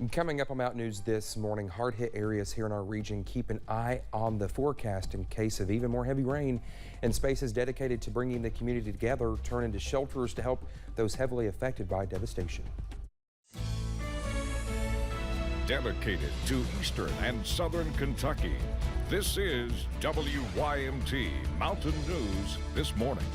Coming up on Mountain News this morning, hard-hit areas here in our region keep an eye on the forecast in case of even more heavy rain, and spaces dedicated to bringing the community together turn into shelters to help those heavily affected by devastation. Dedicated to eastern and southern Kentucky, this is WYMT Mountain News this morning.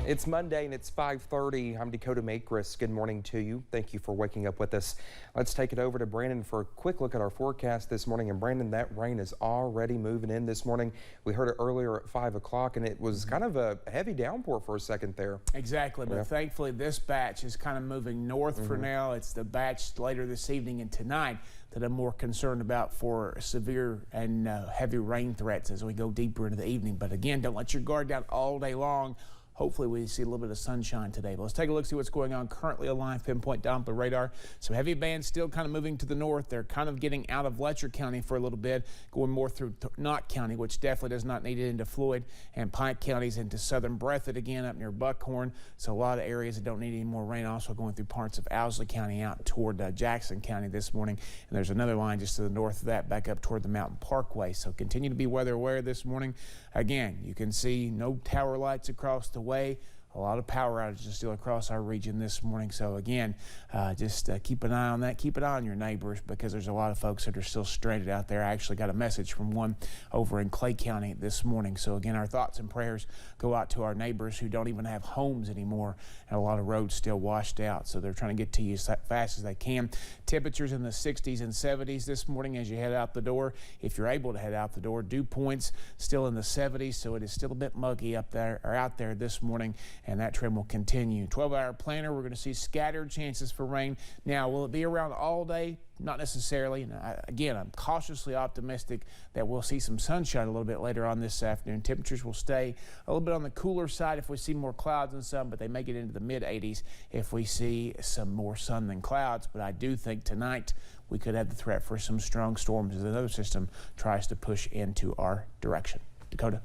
It's Monday and it's 5:30. I'm Dakota Makris. Good morning to you. Thank you for waking up with us. Let's take it over to Brandon for a quick look at our forecast this morning. And Brandon, that rain is already moving in this morning. We heard it earlier at 5 o'clock and it was kind of a heavy downpour for a second there. Exactly, but thankfully this batch is kind of moving north for now. It's the batch later this evening and tonight that I'm more concerned about for severe and heavy rain threats as we go deeper into the evening. But again, don't let your guard down all day long. Hopefully we see a little bit of sunshine today. But let's take a look, see what's going on currently on live pinpoint Doppler radar. Some heavy bands still kind of moving to the north. They're kind of getting out of Letcher County for a little bit, going more through Knott County, which definitely does not need it, into Floyd, and Pike counties into southern Breathitt again up near Buckhorn. So a lot of areas that don't need any more rain, also going through parts of Owsley County out toward Jackson County this morning. And there's another line just to the north of that back up toward the Mountain Parkway. So continue to be weather aware this morning. Again, you can see no tower lights across the way. A lot of power outages still across our region this morning. So again, just keep an eye on that. Keep an eye on your neighbors because there's a lot of folks that are still stranded out there. I actually got a message from one over in Clay County this morning. So again, our thoughts and prayers go out to our neighbors who don't even have homes anymore, and a lot of roads still washed out. So they're trying to get to you as fast as they can. Temperatures in the 60s and 70s this morning as you head out the door. If you're able to head out the door, dew points still in the 70s, so it is still a bit muggy up there or out there this morning, and that trend will continue. 12-hour planner, we're going to see scattered chances for rain. Now, will it be around all day? Not necessarily. And again, I'm cautiously optimistic that we'll see some sunshine a little bit later on this afternoon. Temperatures will stay a little bit on the cooler side if we see more clouds and sun, but they may get into the mid-80s if we see some more sun than clouds. But I do think tonight we could have the threat for some strong storms as another system tries to push into our direction. Dakota.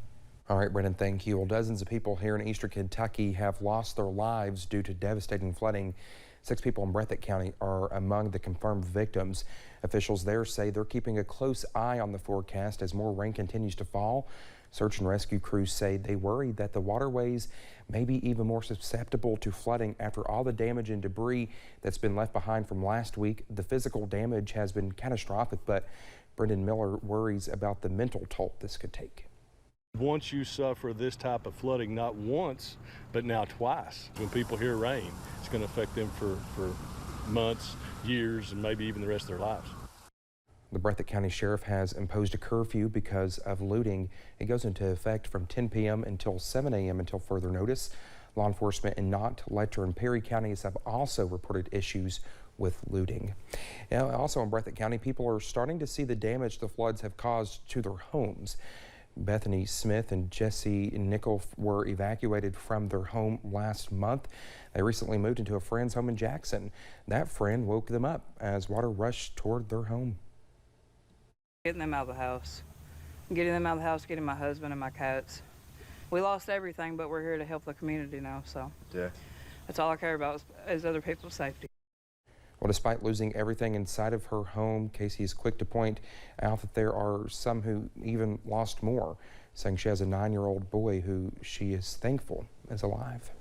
All right, Brendan, thank you. Well, dozens of people here in eastern Kentucky have lost their lives due to devastating flooding. 6 people in Breathitt County are among the confirmed victims. Officials there say they're keeping a close eye on the forecast as more rain continues to fall. Search and rescue crews say they worry that the waterways may be even more susceptible to flooding after all the damage and debris that's been left behind from last week. The physical damage has been catastrophic, but Brendan Miller worries about the mental toll this could take. Once you suffer this type of flooding, not once, but now twice, when people hear rain, it's going to affect them for months, years, and maybe even the rest of their lives. The Breathitt County Sheriff has imposed a curfew because of looting. It goes into effect from 10 p.m. until 7 a.m. until further notice. Law enforcement in Knott, Letcher, and Perry counties have also reported issues with looting. Now, also in Breathitt County, people are starting to see the damage the floods have caused to their homes. Bethany Smith and Jesse Nickel were evacuated from their home last month. They recently moved into a friend's home in Jackson. That friend woke them up as water rushed toward their home. Getting them out of the house. Getting them out of the house, getting my husband and my cats. We lost everything, but we're here to help the community now, so yeah, that's all I care about is other people's safety. Well, despite losing everything inside of her home, Casey is quick to point out that there are some who even lost more, saying she has a 9-year-old boy who she is thankful is alive.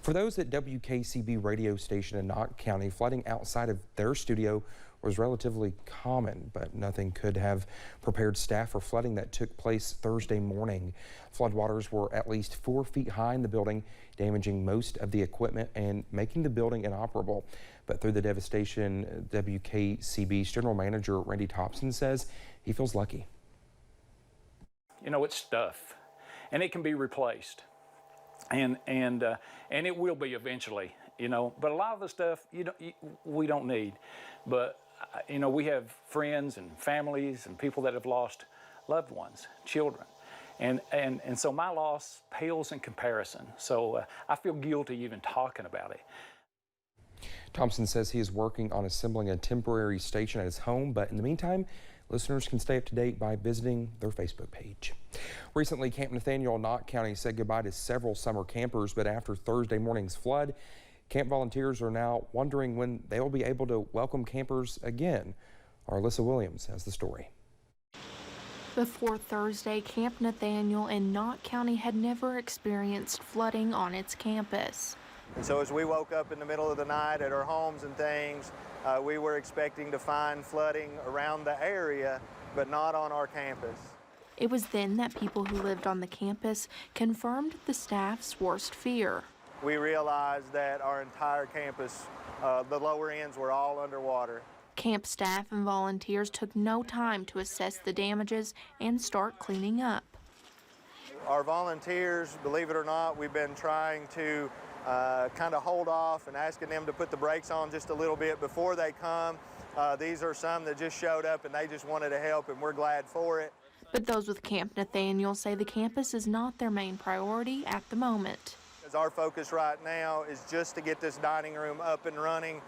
For those at WKCB radio station in Knott County, flooding outside of their studio was relatively common, but nothing could have prepared staff for flooding that took place Thursday morning. Floodwaters were at least 4 feet high in the building, damaging most of the equipment and making the building inoperable. But through the devastation, WKCB's General Manager Randy Thompson says he feels lucky. You know, it's stuff, and it can be replaced, and it will be eventually. You know, but a lot of the stuff we don't need. But you know, we have friends and families and people that have lost loved ones, children. And so my loss pales in comparison. So I feel guilty even talking about it. Thompson says he is working on assembling a temporary station at his home, but in the meantime, listeners can stay up to date by visiting their Facebook page. Recently, Camp Nathaniel, Knott County said goodbye to several summer campers, but after Thursday morning's flood, Camp volunteers are now wondering when they will be able to welcome campers again. Our Alyssa Williams has the story. Before Thursday, Camp Nathaniel in Knott County had never experienced flooding on its campus. And so as we woke up in the middle of the night at our homes and things, we were expecting to find flooding around the area, but not on our campus. It was then that people who lived on the campus confirmed the staff's worst fear. We realized that our entire campus, the lower ends were all underwater. Camp staff and volunteers took no time to assess the damages and start cleaning up. Our volunteers, believe it or not, we've been trying to kind of hold off and asking them to put the brakes on just a little bit before they come. These are some that just showed up and they just wanted to help, and we're glad for it. But those with Camp Nathaniel say the campus is not their main priority at the moment. Our focus right now is just to get this dining room up and running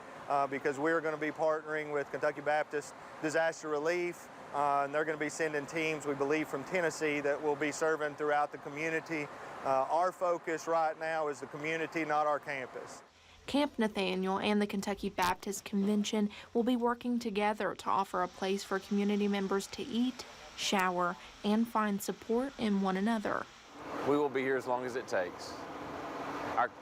because we're going to be partnering with Kentucky Baptist Disaster Relief, and they're going to be sending teams, we believe, from Tennessee that will be serving throughout the community. Our focus right now is the community, not our campus. Camp Nathaniel and the Kentucky Baptist Convention will be working together to offer a place for community members to eat, shower, and find support in one another. We will be here as long as it takes.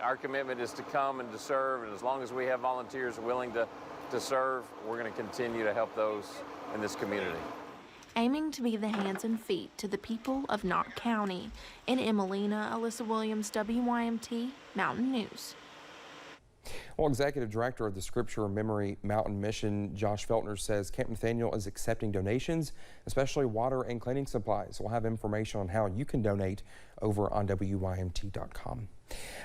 Our commitment is to come and to serve, and as long as we have volunteers willing to serve, we're going to continue to help those in this community. Aiming to be the hands and feet to the people of Knott County. In Emelina, Alyssa Williams, WYMT Mountain News. Well, Executive Director of the Scripture Memory Mountain Mission, Josh Feltner, says Camp Nathaniel is accepting donations, especially water and cleaning supplies. We'll have information on how you can donate over on WYMT.com.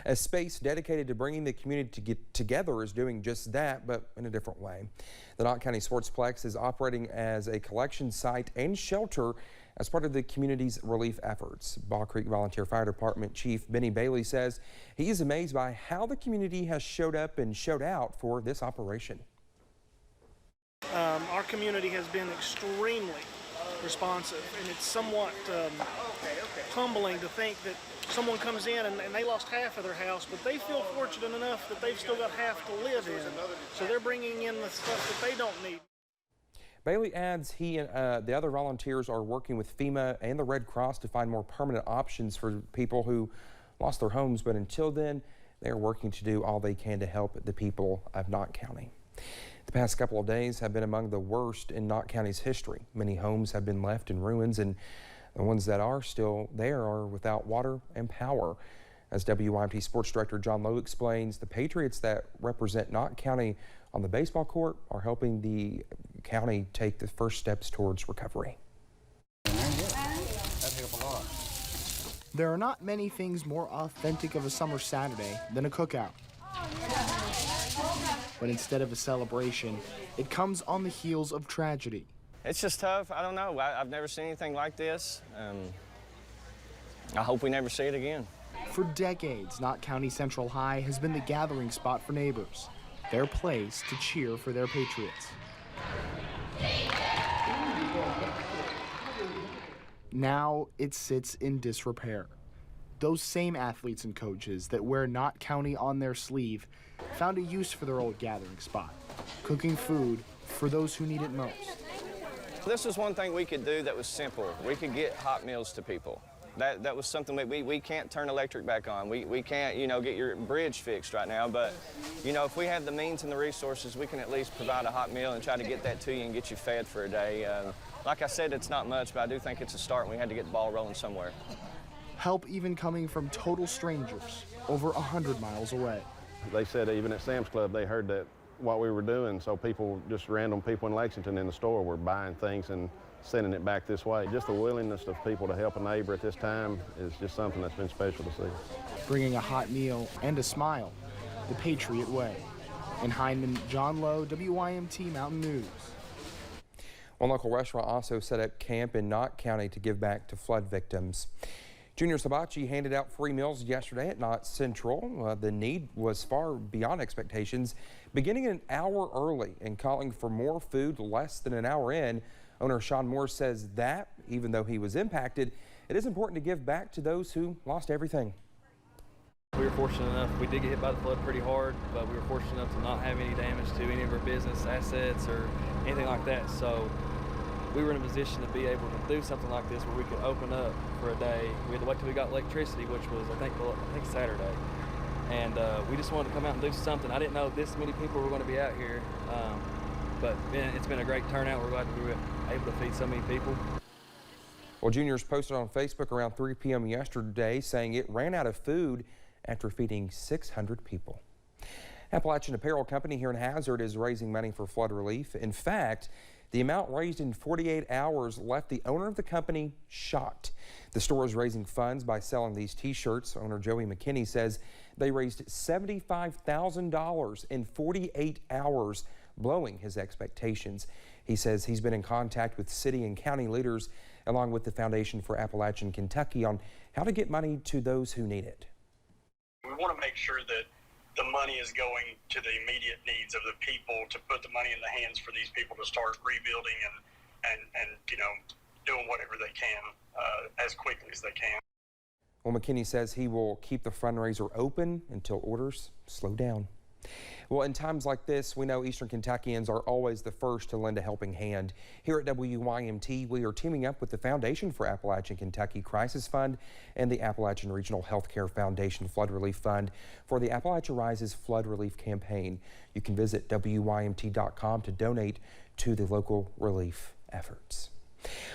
A space dedicated to bringing the community to get together is doing just that, but in a different way. The Knott County Sportsplex is operating as a collection site and shelter as part of the community's relief efforts. Ball Creek Volunteer Fire Department Chief Benny Bailey says he is amazed by how the community has showed up and showed out for this operation. Our community has been extremely responsive, and it's somewhat humbling to think that someone comes in and they lost half of their house, but they feel fortunate enough that they've still got half to live in, so they're bringing in the stuff that they don't need. Bailey adds he and the other volunteers are working with FEMA and the Red Cross to find more permanent options for people who lost their homes, but until then, they are working to do all they can to help the people of Knott County. The past couple of days have been among the worst in Knott County's history. Many homes have been left in ruins, and the ones that are still there are without water and power. As WYMT Sports Director John Lowe explains, the Patriots that represent Knott County on the baseball court are helping the county take the first steps towards recovery. There are not many things more authentic of a summer Saturday than a cookout. But instead of a celebration, it comes on the heels of tragedy. It's just tough. I don't know. I've never seen anything like this. I hope we never see it again. For decades, Knott County Central High has been the gathering spot for neighbors, their place to cheer for their Patriots. Now it sits in disrepair. Those same athletes and coaches that wear Knott County on their sleeve found a use for their old gathering spot, cooking food for those who need it most. This was one thing we could do that was simple. We could get hot meals to people. That was something that we can't turn electric back on. We can't, get your bridge fixed right now, but, if we have the means and the resources, we can at least provide a hot meal and try to get that to you and get you fed for a day. Like I said, it's not much, but I do think it's a start, and we had to get the ball rolling somewhere. Help even coming from total strangers over 100 miles away. They said even at Sam's Club, they heard that what we were doing, so just random people in Lexington in the store were buying things and sending it back this way. Just the willingness of people to help a neighbor at this time is just something that's been special to see. Bringing a hot meal and a smile, the Patriot way. In Hindman, John Lowe, WYMT Mountain News. One local restaurant also set up camp in Knott County to give back to flood victims. Junior Sabachi handed out free meals yesterday at Knott Central. The need was far beyond expectations, beginning an hour early and calling for more food less than an hour in. Owner Sean Moore says that, even though he was impacted, it is important to give back to those who lost everything. We were fortunate enough, we did get hit by the flood pretty hard, but we were fortunate enough to not have any damage to any of our business assets or anything like that. So we were in a position to be able to do something like this where we could open up for a day. We had to wait till we got electricity, which was, I think Saturday. And we just wanted to come out and do something. I didn't know this many people were going to be out here, but it's been a great turnout. We're glad that we were able to feed so many people. Well, Juniors posted on Facebook around 3 p.m. yesterday saying it ran out of food after feeding 600 people. Appalachian Apparel Company here in Hazard is raising money for flood relief. In fact, the amount raised in 48 hours left the owner of the company shocked. The store is raising funds by selling these t-shirts. Owner Joey McKinney says they raised $75,000 in 48 hours, blowing his expectations. He says he's been in contact with city and county leaders along with the Foundation for Appalachian Kentucky on how to get money to those who need it. We want to make sure that the money is going to the immediate needs of the people, to put the money in the hands for these people to start rebuilding and you know, doing whatever they can as quickly as they can. Well, McKinney says he will keep the fundraiser open until orders slow down. Well, in times like this, we know Eastern Kentuckians are always the first to lend a helping hand. Here at WYMT, we are teaming up with the Foundation for Appalachian Kentucky Crisis Fund and the Appalachian Regional Healthcare Foundation Flood Relief Fund for the Appalachia Rises Flood Relief Campaign. You can visit WYMT.com to donate to the local relief efforts.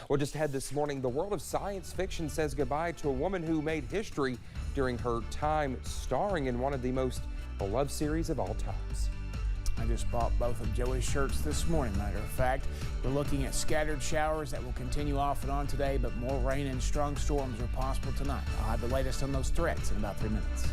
Well, just ahead this morning, the world of science fiction says goodbye to a woman who made history during her time starring in one of the most beloved series of all times. I just bought both of Joey's shirts this morning, matter of fact. We're looking at scattered showers that will continue off and on today, but more rain and strong storms are possible tonight. I'll have the latest on those threats in about 3 minutes.